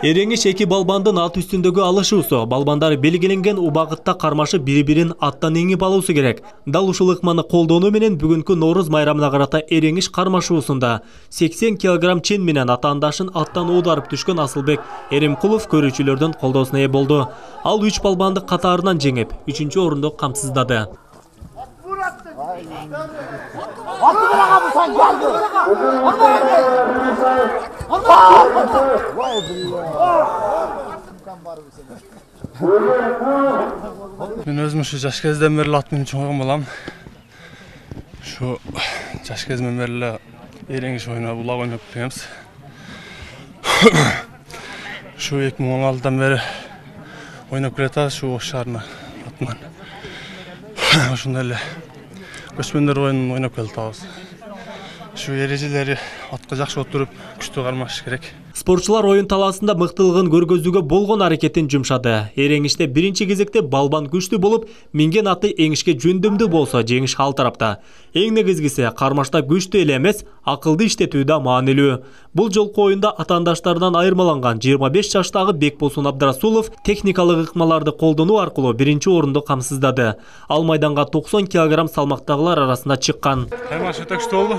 Эреңиш эки балбандын ат үстүндөгү алышуусу, балбандар белгиленген убагытта кармашы бири-бирин аттан эңип алуусу керек. Дал ушул ыкманы колдонуу менен бүгүнкү Нооруз майрамына карата эреңиш кармашуусунда 80 кг чен менен атаандашын аттан оодарып түшкөн Асылбек Эремкулов көрүүчүлөрдүн колдоосуна ээ болду. Ал 3 балбанды катарынан жеңип, 3-чү орунду камсыздады. Мен өзүм ушу жаш кезден бери ат менен чоңойгон балам. Ушу жаш кезден бери эреңиш ойнап, улак ойноп келебиз. Ушу 2016-дан бери ойноп келатабыз ушу Ош шаарына атынан. Ошондой эле көчмөндөр оюнун ойноп келатабыз. Şu erежелери атка жакшы отуруп, күчтүү кармаш керек. Спортчулар оюн талаасында мыктылыгын көргөзүүгө болгон аракетин жумшады. Эреңиште биринчи кезекте балбан күчтүү болуп, минген аты эңишке жөндөмдүү болсо, жеңиш ал тарапта. Эң негизгиси кармашта күчтүү эле эмес, акылды иштетүү да маанилүү. Бул жолку оюнда атаандаштарынан айырмаланган 25 жаштагы Бекболсун Абдрасулов техникалык ыкмаларды колдонуу аркылуу биринчи орунду камсыздады. Ал майданга 90 кг салмактагылар арасында чыккан. Кармаш өтө күчтүү болду.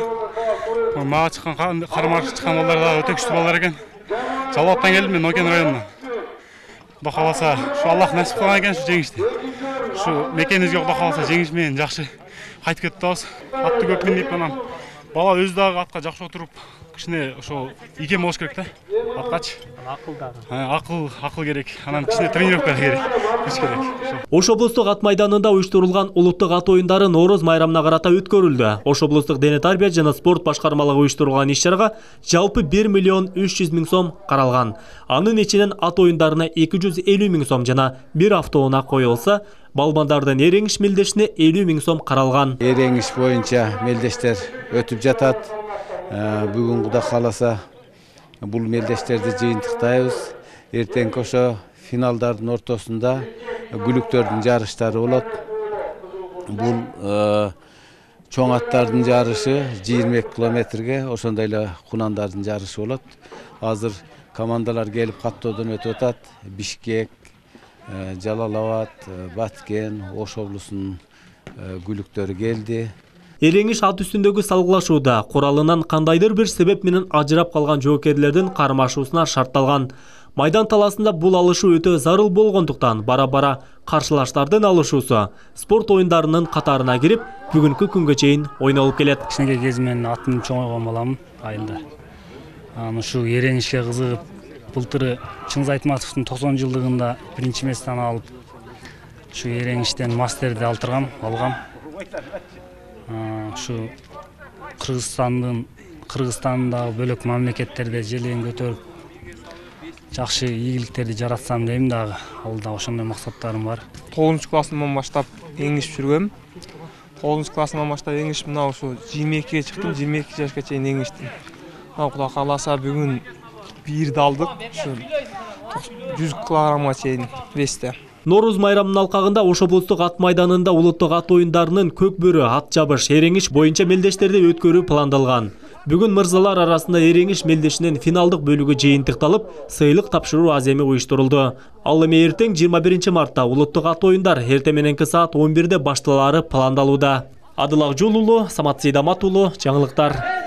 Мага чыккан кармаш чыккан балдар да өтө күчтүү балдар экен. Жалаттан келдим мен Окен районунан. Кудай кааласа, ушу Аллах насип кылган экен ушу жеңишти. Ушу мекенибизге Кудай кааласа жеңиш менен жакшы кайтып кетип атабыз. Атты көп минип анан бала өзү дагы атка жакшы отуруп, кичине ошо ийген болуш керек да. Аткачы. Акыл дагы. Акыл керек. Анан кичине тренировка керек. Күч керек. Ош облустук ат майданында уюштурулган улуттук ат оюндары Нооруз майрамына карата өткөрүлдү. Ош облустук дене тарбия жана спорт башкармалыгы уюштурулган иш-чарага жалпы 1 миллион 300 миң сом каралган. Анын ичинен ат оюндарына 250 миң сом жана бир автоунаа коюлса, балбандардын эреңиш мелдешине 50 миң сом каралган. Эреңиш боюнча мелдештер өтүп жатат. Бүгүн Кудай кааласа бул мелдештерди жыйынтыктайбыз. Эртеңки ошо финалдардын ортосунда гүлүктөрдүн жарыштары болот. Бул чоң аттардын жарышы 22 километрге, ошондой эле кунандардын жарышы болот. Азыр командалар келип каттоодон өтүп атат. Бишкек, Жалал Абад, Баткен, Ош облусунун гүлүктөрү келди. Эреңиш ат үстүндөгү салгылашууда куралынан кандайдыр бир себеп менен ажырап калган жоокерлердин кармашуусуна шартталган. Майдан талаасында бул алышуу өтө зарыл болгондуктан бара-бара каршылаштардын алышуусу спорт оюндарынын катарына кирип, бүгүнкү күнгө чейин ойнолуп келет. Кичинекей кезимен атын чоңойгон балам айылда. Ушу эреңишке кызыгып, былтыры Чыңгыз Айтматовдун 90 жылдыгында биринчи месттен алып, ушу эреңиштен мастерди алгам. Ушу Кыргызстандагы бөлөк мамлекеттерде желең көтөрүп, жакшы ийгиликтерди жаратсам дейм дагы. Ал да ошондой максаттарым бар. 9-классымдан баштап эңишип жүргөм. 9-классымдан баштап эңишип мына ушу 22-ге чыктым, 22 жашка чейин эңиштим. Кудай кааласа бүгүн бирди алдык, ушу 100 килограммга чейин весте. Нооруз майрамынын алкагында Ош облустук ат майданында улуттук ат оюндарынын көк бөрү, ат жабыш, эреңиш боюнча мелдештерди өткөрүү пландалган. Бүгүн мырзалар арасында эреңиш мелдешинин финалдык бөлүгү жыйынтыкталып, сыйлык тапшыруу аземи уюштурулду. Ал эми эртең 21 мартта улуттук ат оюндар эртең мененки саат 11-де башталаары пландалууда. Адыл Акжол уулу, Самат Сейдамат уулу, жаңылыктар.